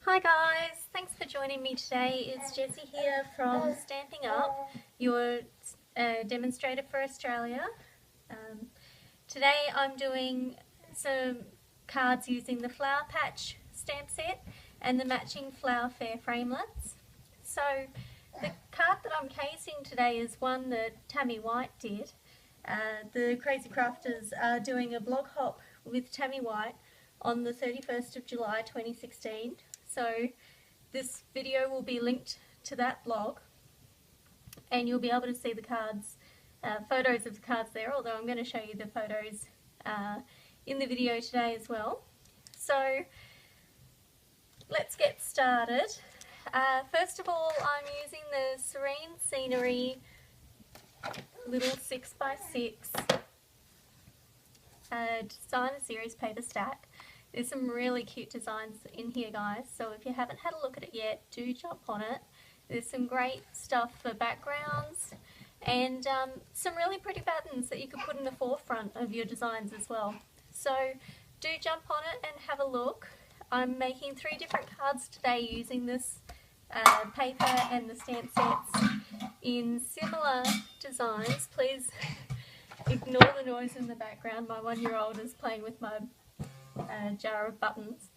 Hi guys, thanks for joining me today. It's Jessie here from Stampin Up, your demonstrator for Australia. Today I'm doing some cards using the Flower Patch stamp set and the matching Flower Fair framelits. So the card that I'm casing today is one that Tami White did. The Crazy Crafters are doing a blog hop with Tami White on the 31st of July 2016. So this video will be linked to that blog and you'll be able to see the cards, photos of the cards there, although I'm going to show you the photos in the video today as well. So let's get started. First of all, I'm using the Serene Scenery little 6x6 designer series paper stack. There's some really cute designs in here, guys, so if you haven't had a look at it yet, do jump on it. There's some great stuff for backgrounds and some really pretty buttons that you can put in the forefront of your designs as well. So do jump on it and have a look. I'm making 3 different cards today using this paper and the stamp sets in similar designs. Please ignore the noise in the background. My 1-year-old is playing with my jar of buttons.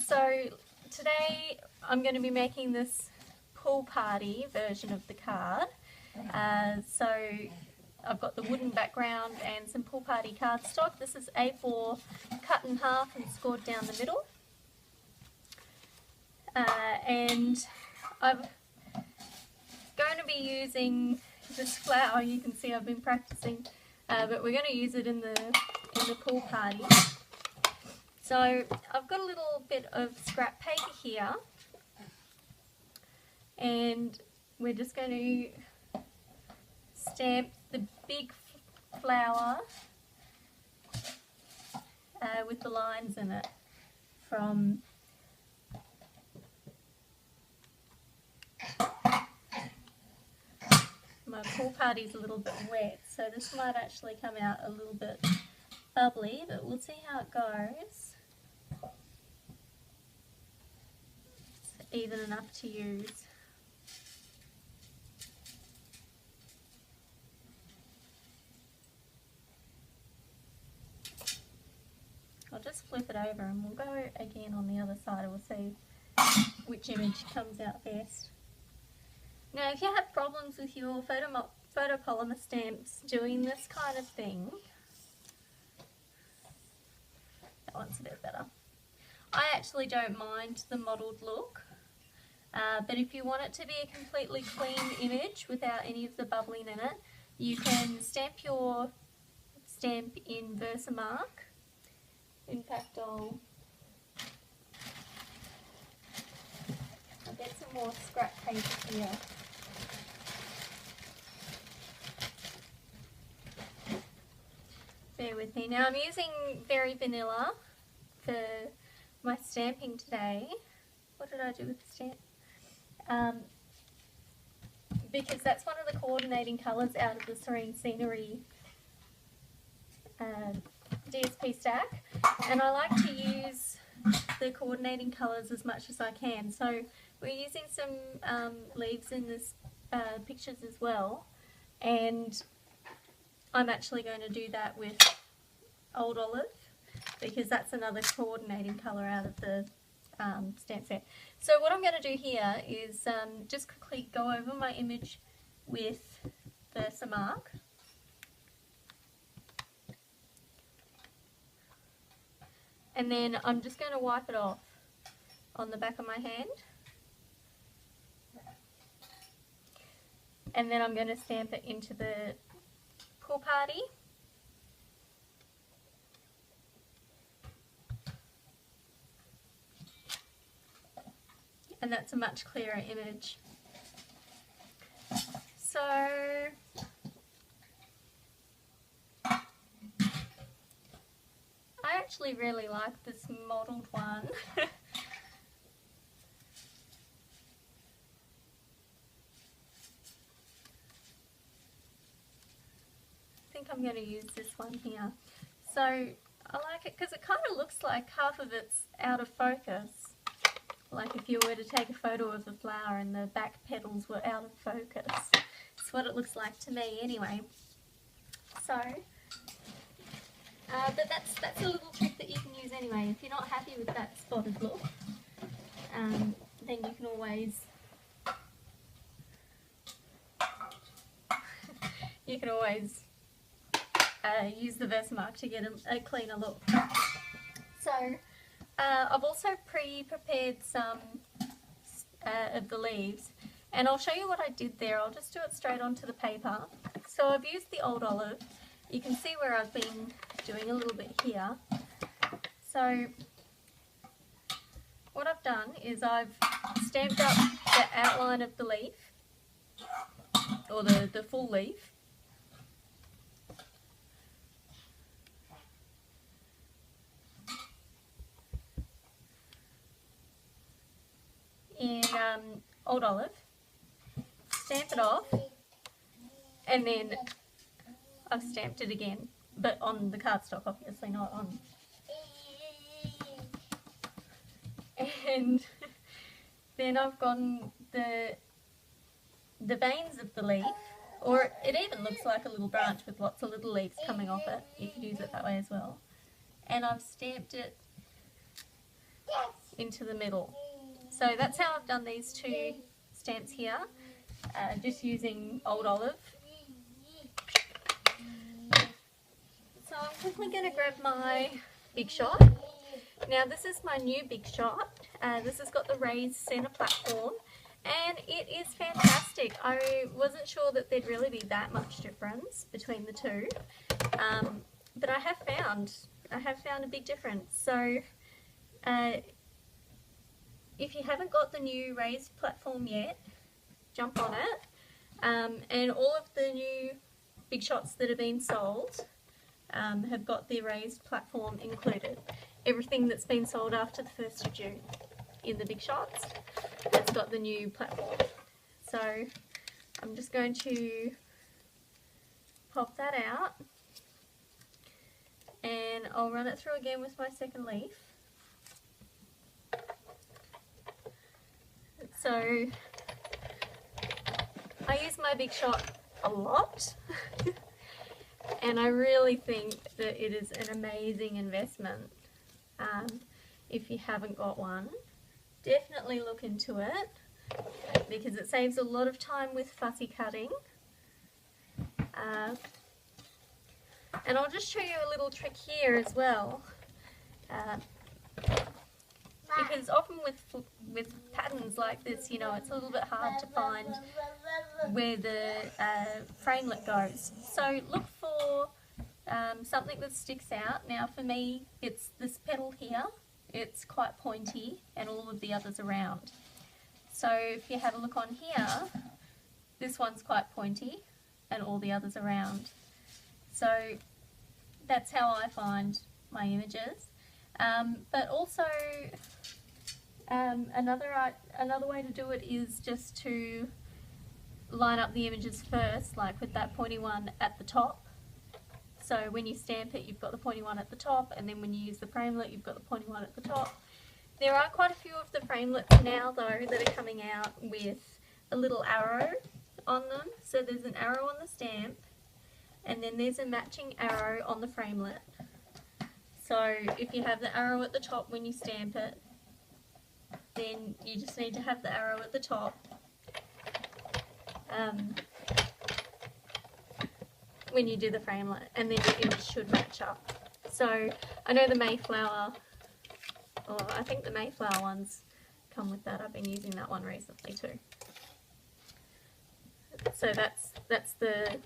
So today I'm going to be making this pool party version of the card. So I've got the wooden background and some pool party cardstock. This is A4 cut in half and scored down the middle. And I'm going to be using this flower. You can see I've been practicing, but we're going to use it in the pool party. So I've got a little bit of scrap paper here and we're just going to stamp the big flower with the lines in it from my pool party's a little bit wet, so this might actually come out a little bit bubbly, but we'll see how it goes. It's even enough to use. I'll just flip it over and we'll go again on the other side and we'll see which image comes out best. Now if you have problems with your photopolymer stamps doing this kind of thing, that one's a bit better. I actually don't mind the modelled look, but if you want it to be a completely clean image without any of the bubbling in it, you can stamp your stamp in Versamark. In fact, I'll get some more scrap paper here. Bear with me. Now I'm using Very Vanilla for my stamping today. What did I do with the stamp? Because that's one of the coordinating colours out of the Serene Scenery DSP stack, and I like to use the coordinating colours as much as I can. So we're using some leaves in this pictures as well, and I'm actually going to do that with Old Olive because that's another coordinating colour out of the stamp set. So what I'm going to do here is just quickly go over my image with Versamark. And then I'm just going to wipe it off on the back of my hand. And then I'm going to stamp it into the pool party. And that's a much clearer image. So I actually really like this modelled one. I think I'm going to use this one here. So I like it because it kind of looks like half of it's out of focus like if you were to take a photo of the flower and the back petals were out of focus. It's what it looks like to me anyway. So, but that's a little trick that you can use anyway. If you're not happy with that spotted look, then you can always use the Versamark to get a cleaner look. So I've also pre-prepared some of the leaves, and I'll show you what I did there. I'll just do it straight onto the paper. So I've used the old olive. You can see where I've been doing a little bit here. So what I've done is I've stamped up the outline of the leaf, or the full leaf. In old olive, stamp it off, and then I've stamped it again, but on the cardstock, obviously, not on. And then I've gone the veins of the leaf, or it even looks like a little branch with lots of little leaves coming off it. You could use it that way as well. And I've stamped it into the middle. So that's how I've done these two stamps here, just using old olive. So I'm quickly going to grab my Big Shot. Now this is my new Big Shot. This has got the raised centre platform, and it is fantastic. I wasn't sure that there'd really be that much difference between the two, but I have found a big difference. So if you haven't got the new raised platform yet, jump on it. And all of the new Big Shots that have been sold have got the raised platform included. Everything that's been sold after the 1st of June in the Big Shots has got the new platform. So I'm just going to pop that out, and I'll run it through again with my second leaf. So I use my Big Shot a lot and I really think that it is an amazing investment. If you haven't got one, definitely look into it, because it saves a lot of time with fussy cutting. And I'll just show you a little trick here as well. Because often with patterns like this, you know, it's a little bit hard to find where the framelit goes. So look for something that sticks out. Now for me, it's this petal here. It's quite pointy, and all of the others around. So if you have a look on here, this one's quite pointy, and all the others around. So that's how I find my images. But also another way to do it is just to line up the images first, like with that pointy one at the top. So when you stamp it, you've got the pointy one at the top, and then when you use the framelit, you've got the pointy one at the top. There are quite a few of the framelits now though that are coming out with a little arrow on them. So there's an arrow on the stamp, and then there's a matching arrow on the framelit. So if you have the arrow at the top when you stamp it, then you just need to have the arrow at the top when you do the framelit, and then your image should match up. So I know the Mayflower, or I think the Mayflower ones come with that. I've been using that one recently too. So that's the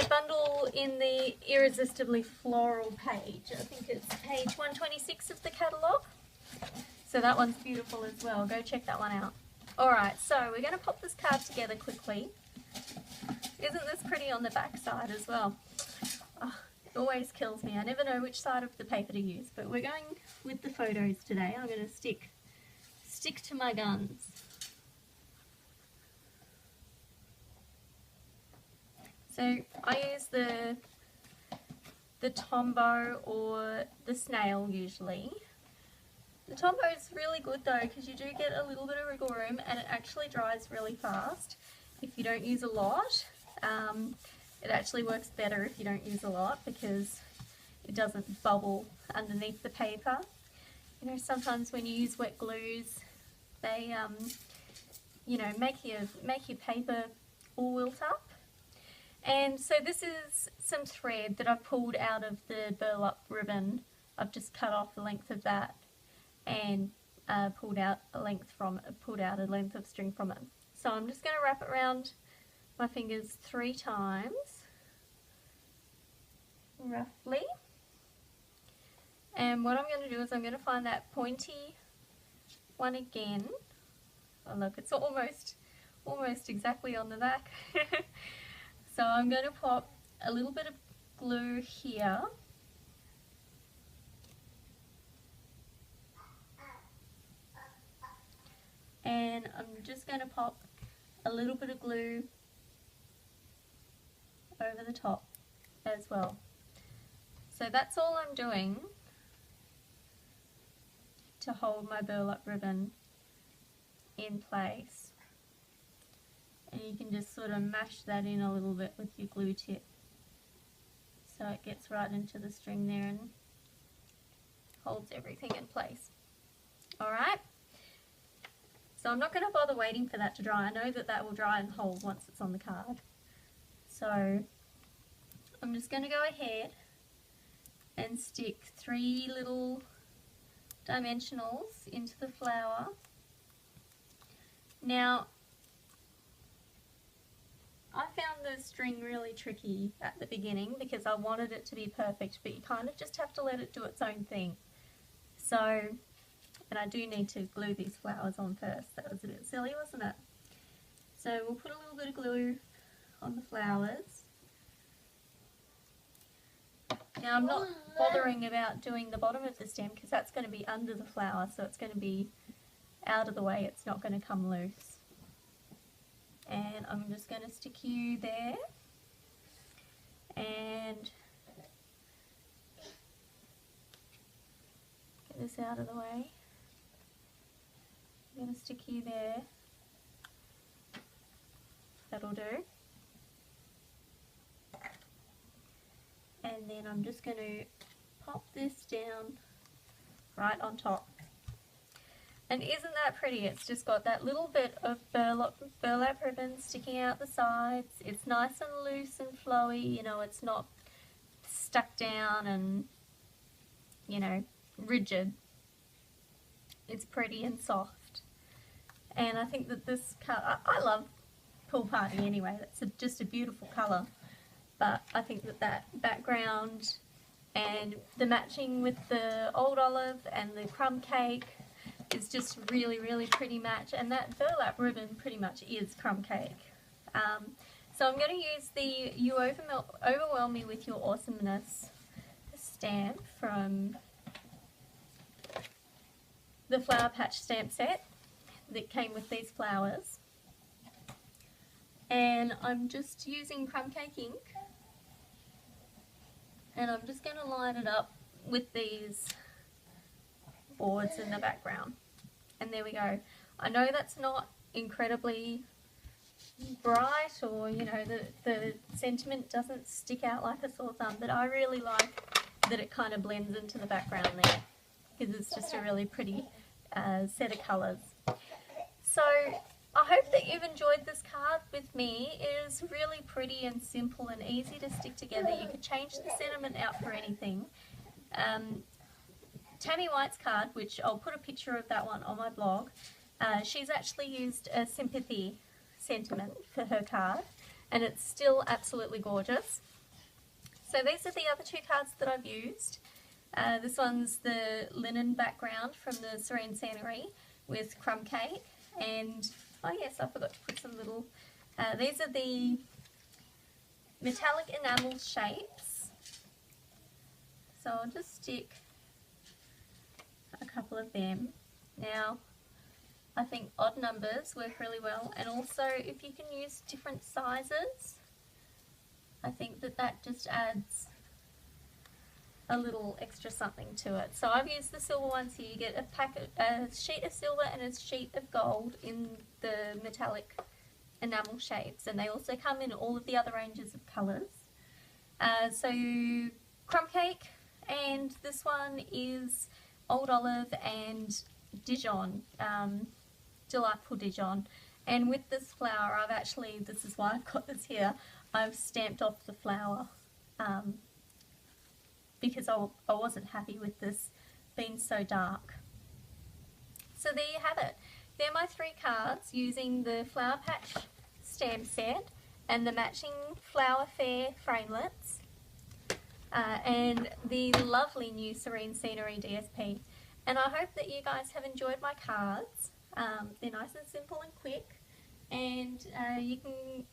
bundle in the Irresistibly Floral page. I think it's page 126 of the catalogue. So that one's beautiful as well. Go check that one out. Alright, so we're going to pop this card together quickly. Isn't this pretty on the back side as well? Oh, it always kills me. I never know which side of the paper to use, but we're going with the photos today. I'm going to stick to my guns. So I use the Tombow or the snail usually. The Tombow is really good though because you do get a little bit of wriggle room and it actually dries really fast if you don't use a lot. It actually works better if you don't use a lot because it doesn't bubble underneath the paper. You know, sometimes when you use wet glues, they, you know, make your paper all wilt up. And so this is some thread that I've pulled out of the burlap ribbon. I've just cut off the length of that and pulled out a length of string from it. So I'm just going to wrap it around my fingers 3 times, roughly. And what I'm going to do is I'm going to find that pointy one again. Oh look, it's almost exactly on the back. So I'm going to pop a little bit of glue here. And I'm just going to pop a little bit of glue over the top as well. So that's all I'm doing to hold my burlap ribbon in place. And you can just sort of mash that in a little bit with your glue tip so it gets right into the string there and holds everything in place. Alright, so I'm not going to bother waiting for that to dry. I know that that will dry and hold once it's on the card. So I'm just going to go ahead and stick 3 little dimensionals into the flower. Now, I found the string really tricky at the beginning because I wanted it to be perfect, but you kind of just have to let it do its own thing. So, and I do need to glue these flowers on first. That was a bit silly, wasn't it? So we'll put a little bit of glue on the flowers. Now I'm not bothering about doing the bottom of the stem because that's going to be under the flower, so it's going to be out of the way, it's not going to come loose. And I'm just going to stick you there and get this out of the way. I'm going to stick you there. That'll do. And then I'm just going to pop this down right on top. And isn't that pretty? It's just got that little bit of burlap ribbon sticking out the sides. It's nice and loose and flowy, you know, it's not stuck down and, you know, rigid. It's pretty and soft. And I think that this colour, I love Pool Party anyway, that's just a beautiful colour. But I think that that background and the matching with the old olive and the crumb cake is just really, really pretty match, and that burlap ribbon pretty much is crumb cake. So I'm going to use the You Overwhelm Me With Your Awesomeness stamp from the Flower Patch stamp set that came with these flowers. And I'm just using crumb cake ink, and I'm just going to line it up with these boards in the background. And there we go. I know that's not incredibly bright, or you know, the sentiment doesn't stick out like a sore thumb, but I really like that it kind of blends into the background there because it's just a really pretty set of colours. So I hope that you've enjoyed this card with me. It is really pretty and simple and easy to stick together. You could change the sentiment out for anything. Tami White's card, which I'll put a picture of that one on my blog, she's actually used a sympathy sentiment for her card, and it's still absolutely gorgeous. So these are the other 2 cards that I've used. This one's the linen background from the Serene Scenery with crumb cake, and oh yes, I forgot to put some little, these are the metallic enamel shapes. So I'll just stick a couple of them. Now, I think odd numbers work really well, and also if you can use different sizes, I think that that just adds a little extra something to it. So I've used the silver ones here. You get a sheet of silver and a sheet of gold in the metallic enamel shades, and they also come in all of the other ranges of colours. So crumb cake, and this one is Old Olive and Dijon, Delightful Dijon. And with this flower, I've actually, this is why I've got this here, I've stamped off the flower because I wasn't happy with this being so dark. So there you have it. They're my 3 cards using the Flower Patch stamp set and the matching Flower Fair framelits and the lovely new Serene Scenery DSP. And I hope that you guys have enjoyed my cards. They're nice and simple and quick, and you can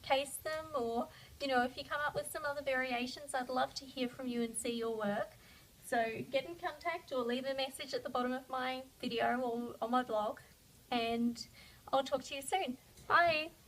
case them, or you know, if you come up with some other variations, I'd love to hear from you and see your work. So get in contact or leave a message at the bottom of my video or on my blog, and I'll talk to you soon. Bye!